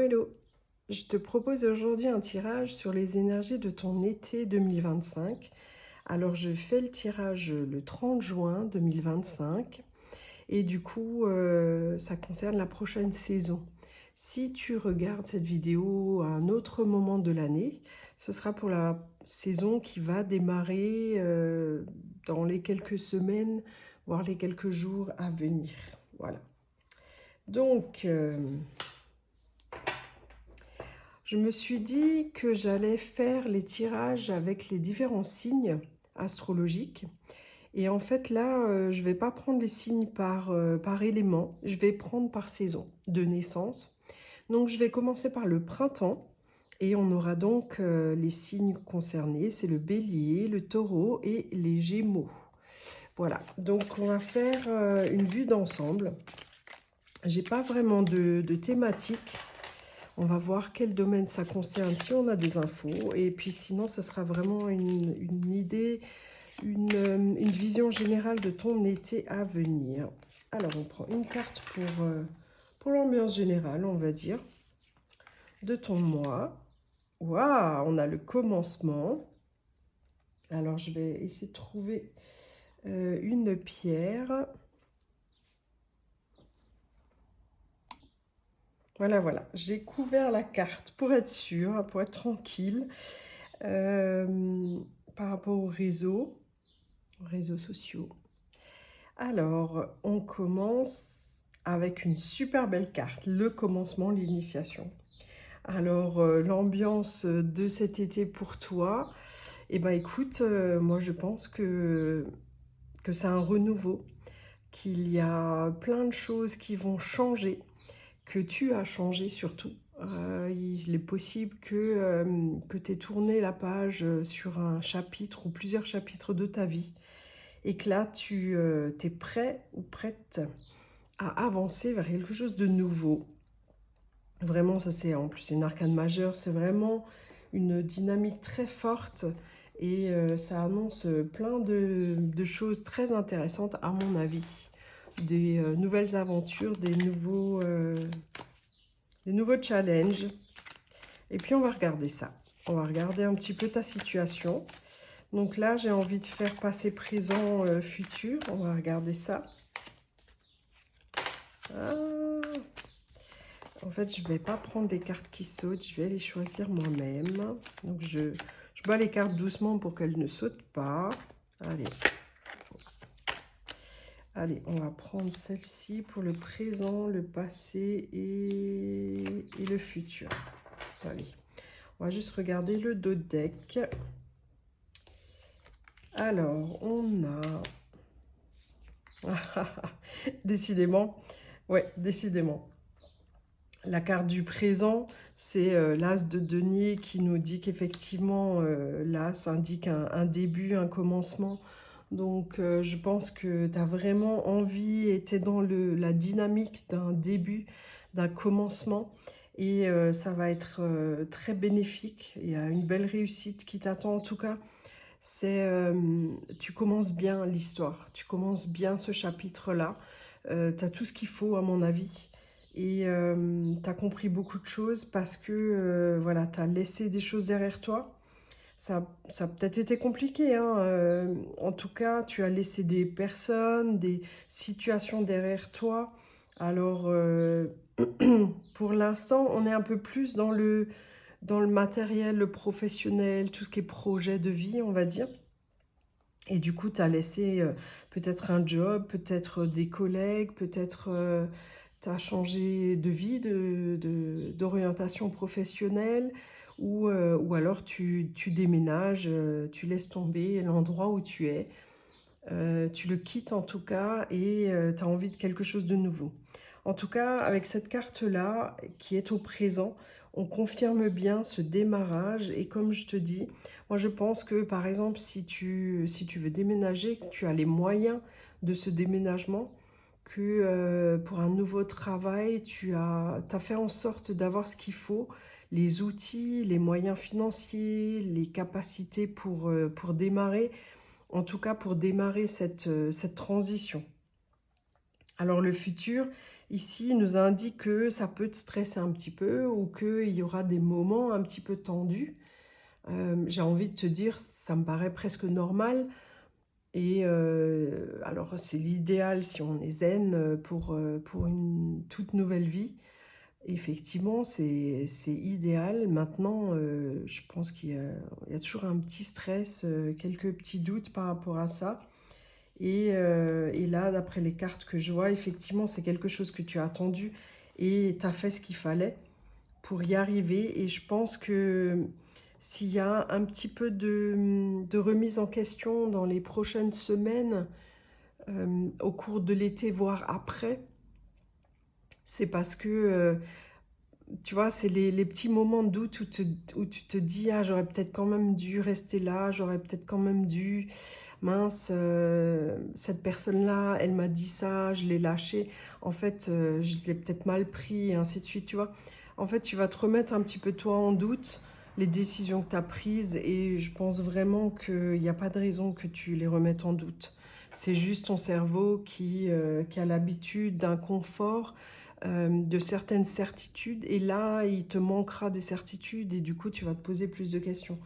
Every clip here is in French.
Hello! Je te propose aujourd'hui un tirage sur les énergies de ton été 2025. Alors, je fais le tirage le 30 juin 2025 et du coup, ça concerne la prochaine saison. Si tu regardes cette vidéo à un autre moment de l'année, ce sera pour la saison qui va démarrer dans les quelques semaines, voire les quelques jours à venir. Voilà. Donc, je me suis dit que j'allais faire les tirages avec les différents signes astrologiques. Et en fait, là, je ne vais pas prendre les signes par élément, je vais prendre par saison de naissance. Donc, je vais commencer par le printemps. Et on aura donc les signes concernés, c'est le bélier, le taureau et les gémeaux. Voilà, donc on va faire une vue d'ensemble. J'ai pas vraiment de thématique. On va voir quel domaine ça concerne, si on a des infos. Et puis sinon, ce sera vraiment une idée, une vision générale de ton été à venir. Alors, on prend une carte pour l'ambiance générale, on va dire, de ton mois. Waouh, on a le commencement. Alors, je vais essayer de trouver une pierre. Voilà, voilà. J'ai couvert la carte pour être sûre, pour être tranquille. Par rapport aux réseaux sociaux. Alors, on commence avec une super belle carte, le commencement, l'initiation. Alors, l'ambiance de cet été pour toi, eh ben écoute, moi je pense que c'est un renouveau, qu'il y a plein de choses qui vont changer, que tu as changé surtout. Il est possible que tu aies tourné la page sur un chapitre ou plusieurs chapitres de ta vie et que là, tu es prêt ou prête à avancer vers quelque chose de nouveau. Vraiment, ça c'est en plus une arcane majeure, c'est vraiment une dynamique très forte et ça annonce plein de choses très intéressantes à mon avis. Des nouvelles aventures, des nouveaux challenges. Et puis on va regarder ça. On va regarder un petit peu ta situation. Donc là, j'ai envie de faire passé, présent, futur. On va regarder ça. Ah. En fait, je ne vais pas prendre des cartes qui sautent. Je vais les choisir moi-même. Donc, je bats les cartes doucement pour qu'elles ne sautent pas. Allez. Allez, on va prendre celle-ci pour le présent, le passé et le futur. Allez. On va juste regarder le dos de deck. Alors, on a... décidément. Ouais, décidément. La carte du présent, c'est l'as de denier qui nous dit qu'effectivement, l'as indique un début, un commencement. Donc, je pense que tu as vraiment envie et tu es dans la dynamique d'un début, d'un commencement. Et ça va être très bénéfique. Il y a une belle réussite qui t'attend en tout cas. Tu commences bien l'histoire, tu commences bien ce chapitre-là. Tu as tout ce qu'il faut à mon avis. Et tu as compris beaucoup de choses parce que voilà, tu as laissé des choses derrière toi. Ça a peut-être été compliqué, hein. En tout cas, tu as laissé des personnes, des situations derrière toi. Alors, pour l'instant, on est un peu plus dans le matériel, le professionnel, tout ce qui est projet de vie, on va dire. Et du coup, tu as laissé peut-être un job, peut-être des collègues, peut-être tu as changé de vie, d'orientation professionnelle, ou alors tu déménages, tu laisses tomber l'endroit où tu es, tu le quittes en tout cas, et tu as envie de quelque chose de nouveau. En tout cas, avec cette carte-là, qui est au présent, on confirme bien ce démarrage. Et comme je te dis, moi je pense que par exemple, si tu veux déménager, que tu as les moyens de ce déménagement, que pour un nouveau travail, tu as fait en sorte d'avoir ce qu'il faut, les outils, les moyens financiers, les capacités pour démarrer, en tout cas pour démarrer cette transition. Alors le futur, ici, il nous indique que ça peut te stresser un petit peu ou qu'il y aura des moments un petit peu tendus. J'ai envie de te dire, ça me paraît presque normal et alors c'est l'idéal si on est zen, pour une toute nouvelle vie. Effectivement, c'est idéal. Maintenant, je pense qu'il y a toujours un petit stress, quelques petits doutes par rapport à ça. Et là, d'après les cartes que je vois, effectivement, c'est quelque chose que tu as attendu et tu as fait ce qu'il fallait pour y arriver. Et je pense que s'il y a un petit peu de remise en question dans les prochaines semaines, au cours de l'été, voire après, c'est parce que, tu vois, c'est les petits moments de doute où tu te dis: «Ah, j'aurais peut-être quand même dû rester là, j'aurais peut-être quand même dû, mince, cette personne-là, elle m'a dit ça, je l'ai lâché. En fait, je l'ai peut-être mal pris» et ainsi de suite, tu vois? En fait, tu vas te remettre un petit peu toi en doute, les décisions que tu as prises et je pense vraiment qu'il y a pas de raison que tu les remettes en doute. C'est juste ton cerveau qui a l'habitude d'un confort, de certaines certitudes et là, il te manquera des certitudes et du coup, tu vas te poser plus de questions.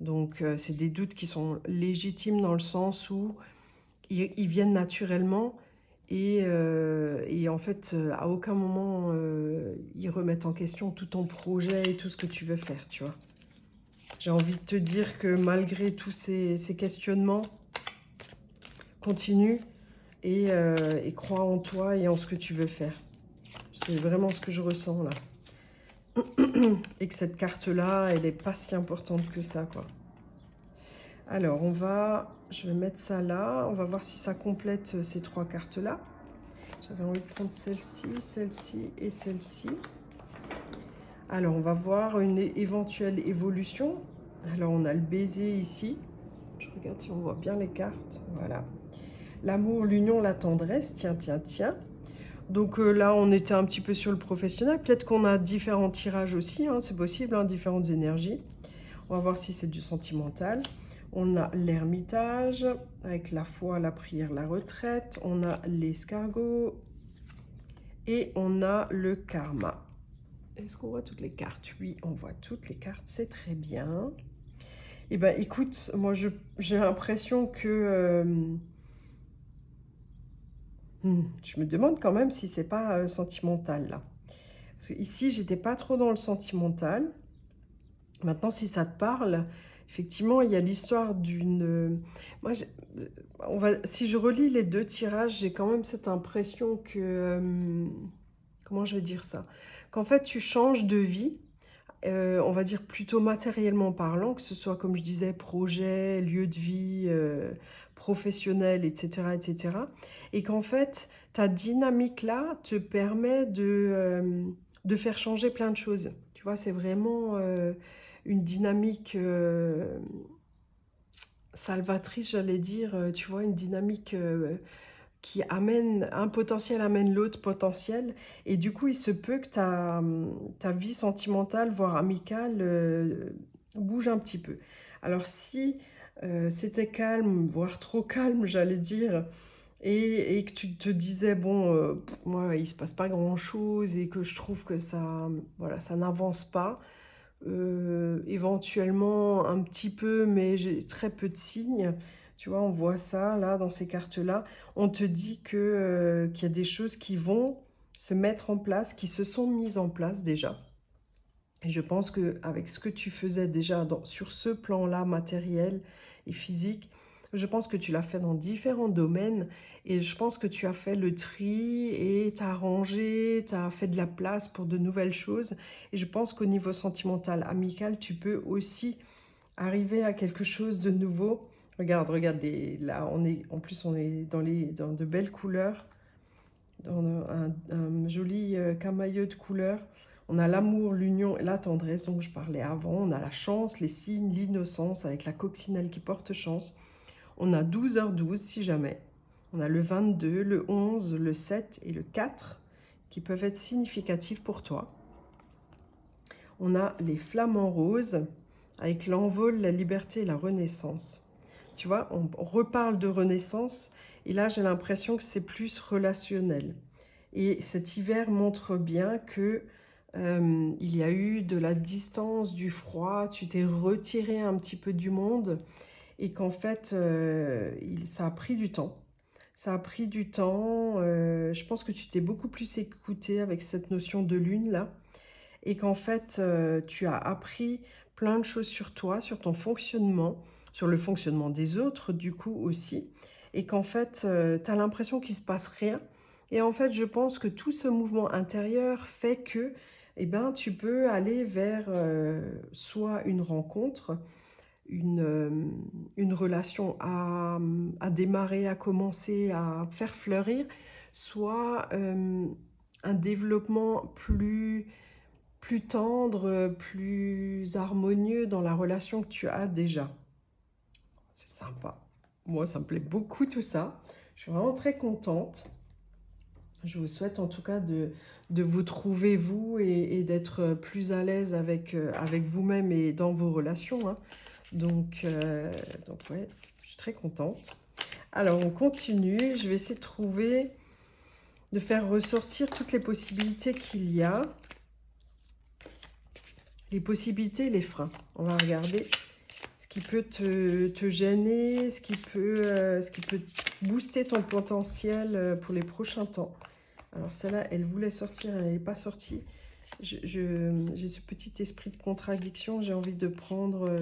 Donc, c'est des doutes qui sont légitimes dans le sens où ils viennent naturellement et en fait, à aucun moment, ils remettent en question tout ton projet et tout ce que tu veux faire, tu vois? J'ai envie de te dire que malgré tous ces questionnements, continue et crois en toi et en ce que tu veux faire. C'est vraiment ce que je ressens là. Et que cette carte-là, elle n'est pas si importante que ça, quoi. Alors, je vais mettre ça là. On va voir si ça complète ces trois cartes-là. J'avais envie de prendre celle-ci, celle-ci et celle-ci. Alors, on va voir une éventuelle évolution. Alors, on a le baiser ici. Je regarde si on voit bien les cartes. Voilà. L'amour, l'union, la tendresse. Tiens, tiens, tiens. Donc là, on était un petit peu sur le professionnel. Peut-être qu'on a différents tirages aussi, hein, c'est possible, hein, différentes énergies. On va voir si c'est du sentimental. On a l'ermitage, avec la foi, la prière, la retraite. On a l'escargot. Et on a le karma. Est-ce qu'on voit toutes les cartes? Oui, on voit toutes les cartes, c'est très bien. Eh bien, écoute, moi, j'ai l'impression que... je me demande quand même si c'est pas sentimental, là. Parce que ici, j'étais pas trop dans le sentimental. Maintenant, si ça te parle, effectivement, il y a l'histoire d'une... Moi, si je relis les deux tirages, j'ai quand même cette impression que... comment je vais dire ça? Qu'en fait, tu changes de vie, on va dire plutôt matériellement parlant, que ce soit, comme je disais, projet, lieu de vie, professionnel, etc., etc. Et qu'en fait, ta dynamique-là te permet de faire changer plein de choses. Tu vois, c'est vraiment une dynamique salvatrice, j'allais dire, tu vois, une dynamique qui amène, un potentiel amène l'autre potentiel. Et du coup, il se peut que ta vie sentimentale, voire amicale, bouge un petit peu. Alors si c'était calme, voire trop calme, j'allais dire, et que tu te disais, bon, moi, il se passe pas grand-chose et que je trouve que ça, voilà, ça n'avance pas, éventuellement un petit peu, mais j'ai très peu de signes. Tu vois, on voit ça là dans ces cartes-là. On te dit qu'il y a des choses qui vont se mettre en place, qui se sont mises en place déjà. Et je pense qu'avec ce que tu faisais déjà sur ce plan-là, matériel et physique, je pense que tu l'as fait dans différents domaines et je pense que tu as fait le tri et tu as rangé, tu as fait de la place pour de nouvelles choses. Et je pense qu'au niveau sentimental, amical, tu peux aussi arriver à quelque chose de nouveau. Regarde, regarde, là, en plus, on est dans de belles couleurs, dans un joli camailleux de couleurs. On a l'amour, l'union et la tendresse dont je parlais avant. On a la chance, les signes, l'innocence avec la coccinelle qui porte chance. On a 12h12 si jamais. On a le 22, le 11, le 7 et le 4 qui peuvent être significatifs pour toi. On a les flamants roses avec l'envol, la liberté et la renaissance. Tu vois, on reparle de renaissance et là j'ai l'impression que c'est plus relationnel. Et cet hiver montre bien que il y a eu de la distance, du froid, tu t'es retiré un petit peu du monde et qu'en fait, ça a pris du temps. Ça a pris du temps. Je pense que tu t'es beaucoup plus écouté avec cette notion de lune là et qu'en fait, tu as appris plein de choses sur toi, sur ton fonctionnement, sur le fonctionnement des autres du coup aussi, et qu'en fait, tu as l'impression qu'il se passe rien. Et en fait, je pense que tout ce mouvement intérieur fait que, eh ben, tu peux aller vers soit une rencontre, une relation à démarrer, à commencer, à faire fleurir, soit un développement plus tendre, plus harmonieux dans la relation que tu as déjà. C'est sympa. Moi, ça me plaît beaucoup tout ça. Je suis vraiment très contente. Je vous souhaite en tout cas de vous trouver vous et d'être plus à l'aise avec vous-même et dans vos relations, hein. Donc ouais, je suis très contente. Alors on continue. Je vais essayer de faire ressortir toutes les possibilités qu'il y a. Les possibilités et les freins. On va regarder ce qui peut te gêner, ce qui peut booster ton potentiel pour les prochains temps. Alors celle-là, elle voulait sortir, elle n'est pas sortie. J'ai ce petit esprit de contradiction. J'ai envie de prendre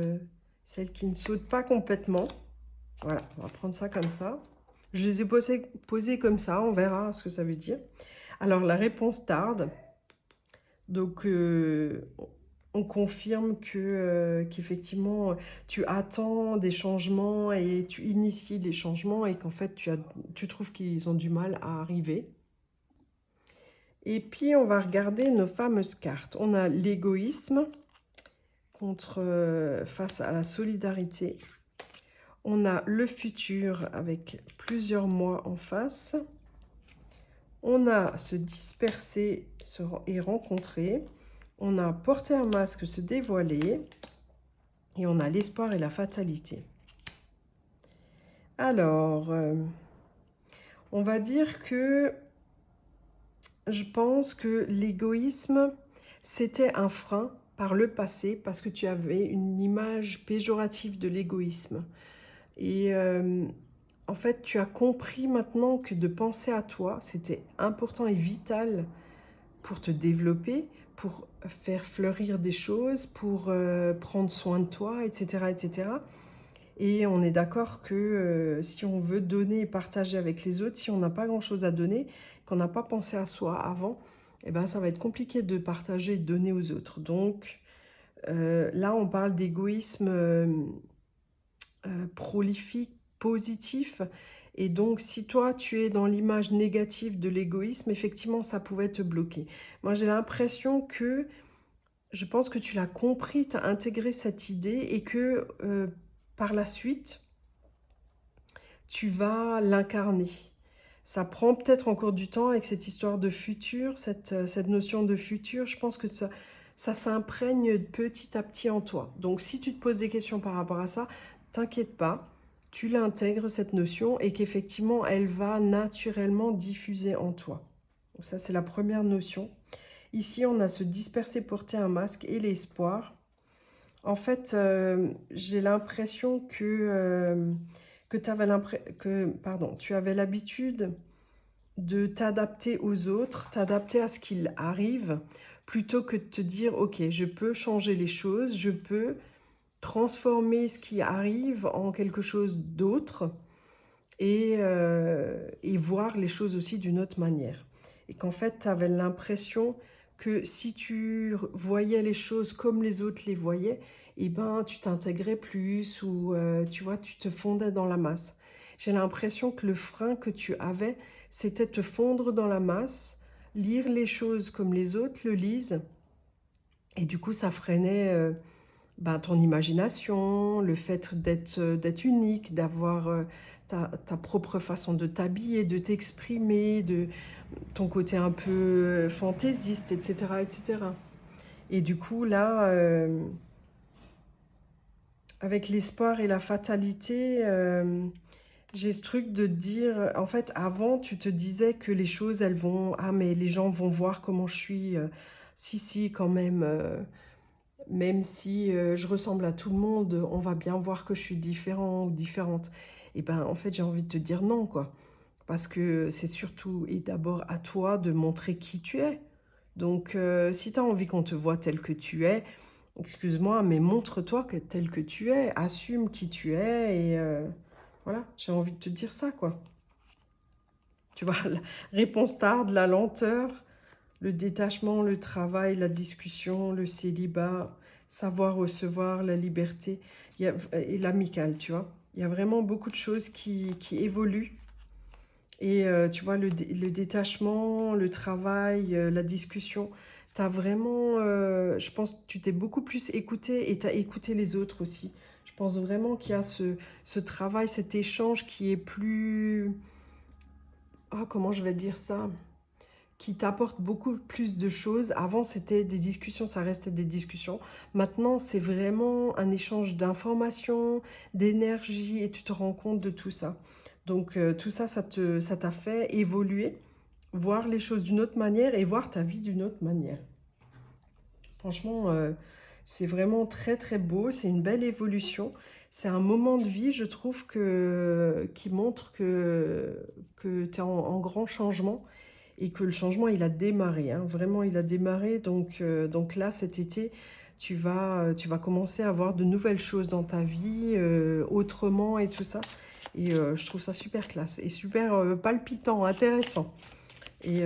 celle qui ne saute pas complètement. Voilà, on va prendre ça comme ça. Je les ai posées comme ça, on verra ce que ça veut dire. Alors la réponse tarde. Donc on confirme qu'effectivement tu attends des changements et tu inities les changements et qu'en fait tu trouves qu'ils ont du mal à arriver. Et puis on va regarder nos fameuses cartes. On a l'égoïsme face à la solidarité. On a le futur avec plusieurs mois en face. On a se disperser et rencontrer. On a porter un masque, se dévoiler. Et on a l'espoir et la fatalité. Alors, on va dire que je pense que l'égoïsme, c'était un frein par le passé parce que tu avais une image péjorative de l'égoïsme. Et en fait, tu as compris maintenant que de penser à toi, c'était important et vital pour te développer, pour faire fleurir des choses, pour prendre soin de toi, etc., etc. Et on est d'accord que si on veut donner et partager avec les autres, si on n'a pas grand-chose à donner, qu'on n'a pas pensé à soi avant, eh ben, ça va être compliqué de partager et de donner aux autres. Donc là, on parle d'égoïsme prolifique, positif. Et donc, si toi, tu es dans l'image négative de l'égoïsme, effectivement, ça pouvait te bloquer. Moi, j'ai l'impression que, je pense que tu l'as compris, tu as intégré cette idée et que par la suite, tu vas l'incarner. Ça prend peut-être encore du temps avec cette histoire de futur, cette notion de futur. Je pense que ça s'imprègne petit à petit en toi. Donc, si tu te poses des questions par rapport à ça, t'inquiète pas, tu l'intègres, cette notion, et qu'effectivement, elle va naturellement diffuser en toi. Donc ça, c'est la première notion. Ici, on a se disperser, porter un masque et l'espoir. En fait, j'ai l'impression que tu avais l'habitude de t'adapter aux autres, t'adapter à ce qu'il arrive, plutôt que de te dire, ok, je peux changer les choses, je peux transformer ce qui arrive en quelque chose d'autre et voir les choses aussi d'une autre manière. Et qu'en fait, tu avais l'impression que si tu voyais les choses comme les autres les voyaient, eh ben, tu t'intégrais plus ou tu vois, tu te fondais dans la masse. J'ai l'impression que le frein que tu avais, c'était te fondre dans la masse, lire les choses comme les autres le lisent, et du coup, ça freinait ton imagination, le fait d'être unique, d'avoir ta propre façon de t'habiller, de t'exprimer, de ton côté un peu fantaisiste, etc., etc. Et du coup, là, avec l'espoir et la fatalité, J'ai ce truc de dire, en fait, avant, tu te disais que les choses, elles vont, ah, mais les gens vont voir comment je suis. Si, si, quand même, même si je ressemble à tout le monde, on va bien voir que je suis différent ou différente. Et ben, en fait, j'ai envie de te dire non, quoi. Parce que c'est surtout et d'abord à toi de montrer qui tu es. Donc, si tu as envie qu'on te voit tel que tu es, excuse-moi, mais montre-toi que tel que tu es, assume qui tu es et voilà, j'ai envie de te dire ça, quoi. Tu vois, la réponse tarde, la lenteur, le détachement, le travail, la discussion, le célibat, savoir recevoir, la liberté et l'amical, tu vois. Il y a vraiment beaucoup de choses qui évoluent. Et tu vois, le détachement, le travail, la discussion, tu as vraiment, je pense que tu t'es beaucoup plus écouté et tu as écouté les autres aussi. Je pense vraiment qu'il y a ce travail, cet échange qui est plus... Ah, comment je vais dire ça? Qui t'apporte beaucoup plus de choses. Avant, c'était des discussions, ça restait des discussions. Maintenant, c'est vraiment un échange d'informations, d'énergie, et tu te rends compte de tout ça. Donc, tout ça, ça t'a fait évoluer, voir les choses d'une autre manière et voir ta vie d'une autre manière. Franchement, c'est vraiment très très beau, c'est une belle évolution. C'est un moment de vie, je trouve, qui montre que tu es en grand changement et que le changement, il a démarré, hein. Vraiment, il a démarré. Donc là, cet été, tu vas commencer à voir de nouvelles choses dans ta vie, autrement et tout ça. Et je trouve ça super classe et super palpitant, intéressant. Et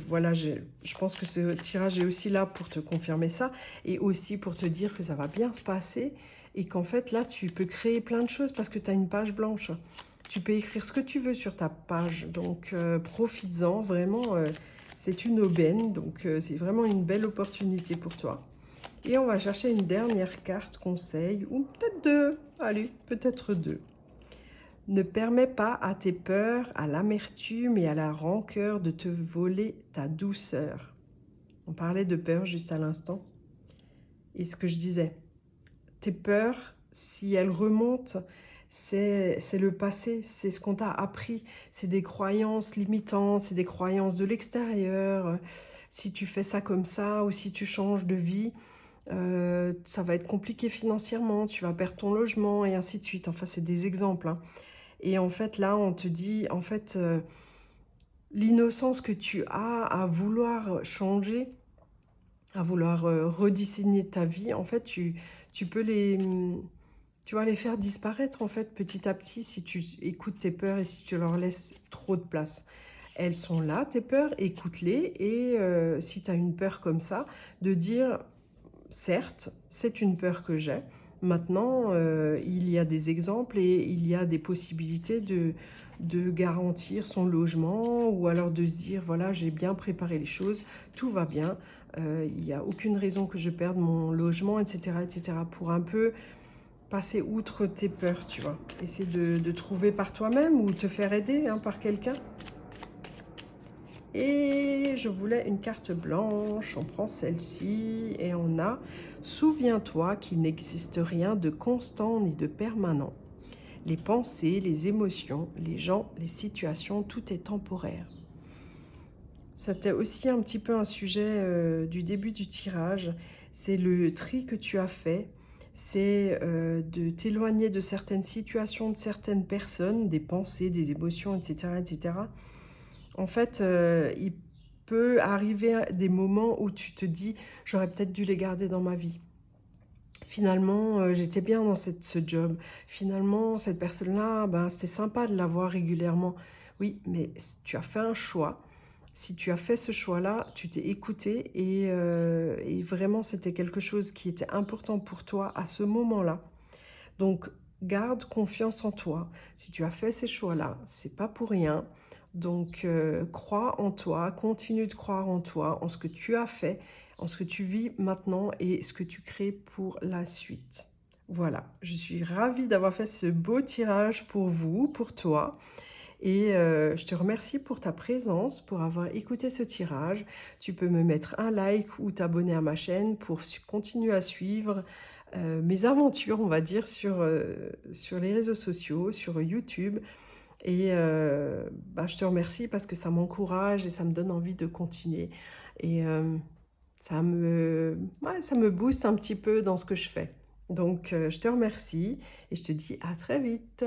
voilà, je pense que ce tirage est aussi là pour te confirmer ça et aussi pour te dire que ça va bien se passer et qu'en fait, là, tu peux créer plein de choses parce que tu as une page blanche. Tu peux écrire ce que tu veux sur ta page, donc profites-en, vraiment, c'est une aubaine, donc c'est vraiment une belle opportunité pour toi. Et on va chercher une dernière carte conseil, ou peut-être deux, allez, peut-être deux. Ne permets pas à tes peurs, à l'amertume et à la rancœur de te voler ta douceur. On parlait de peur juste à l'instant. Et ce que je disais, tes peurs, si elles remontent, c'est le passé, c'est ce qu'on t'a appris. C'est des croyances limitantes, c'est des croyances de l'extérieur. Si tu fais ça comme ça ou si tu changes de vie, ça va être compliqué financièrement, tu vas perdre ton logement et ainsi de suite. Enfin, c'est des exemples, hein. Et en fait, là, on te dit, en fait, l'innocence que tu as à vouloir changer, à vouloir redessiner ta vie, en fait, tu peux tu vas les faire disparaître, en fait, petit à petit, si tu écoutes tes peurs et si tu leur laisses trop de place. Elles sont là, tes peurs, écoute-les. Et si tu as une peur comme ça, de dire, certes, c'est une peur que j'ai. Maintenant, il y a des exemples et il y a des possibilités de garantir son logement ou alors de se dire, voilà, j'ai bien préparé les choses, tout va bien, il n'y a aucune raison que je perde mon logement, etc., etc. Pour un peu passer outre tes peurs, tu vois. Essayer de trouver par toi-même ou te faire aider, hein, par quelqu'un. Et je voulais une carte blanche, on prend celle-ci et on a « Souviens-toi qu'il n'existe rien de constant ni de permanent. Les pensées, les émotions, les gens, les situations, tout est temporaire. » C'était aussi un petit peu un sujet du début du tirage. C'est le tri que tu as fait. C'est de t'éloigner de certaines situations, de certaines personnes, des pensées, des émotions, etc., etc. En fait, il peut arriver des moments où tu te dis: «J'aurais peut-être dû les garder dans ma vie. Finalement, j'étais bien dans ce job. Finalement, cette personne-là, ben, c'était sympa de la voir régulièrement». Oui, mais tu as fait un choix. Si tu as fait ce choix-là, tu t'es écouté et vraiment, c'était quelque chose qui était important pour toi à ce moment-là. Donc, garde confiance en toi. Si tu as fait ces choix-là, c'est pas pour rien. Donc, crois en toi, continue de croire en toi, en ce que tu as fait, en ce que tu vis maintenant et ce que tu crées pour la suite. Voilà, je suis ravie d'avoir fait ce beau tirage pour vous, pour toi. Et je te remercie pour ta présence, pour avoir écouté ce tirage. Tu peux me mettre un like ou t'abonner à ma chaîne pour continuer à suivre mes aventures, on va dire, sur les réseaux sociaux, sur YouTube. et bah, je te remercie parce que ça m'encourage et ça me donne envie de continuer et ça me booste un petit peu dans ce que je fais. Donc je te remercie et je te dis à très vite.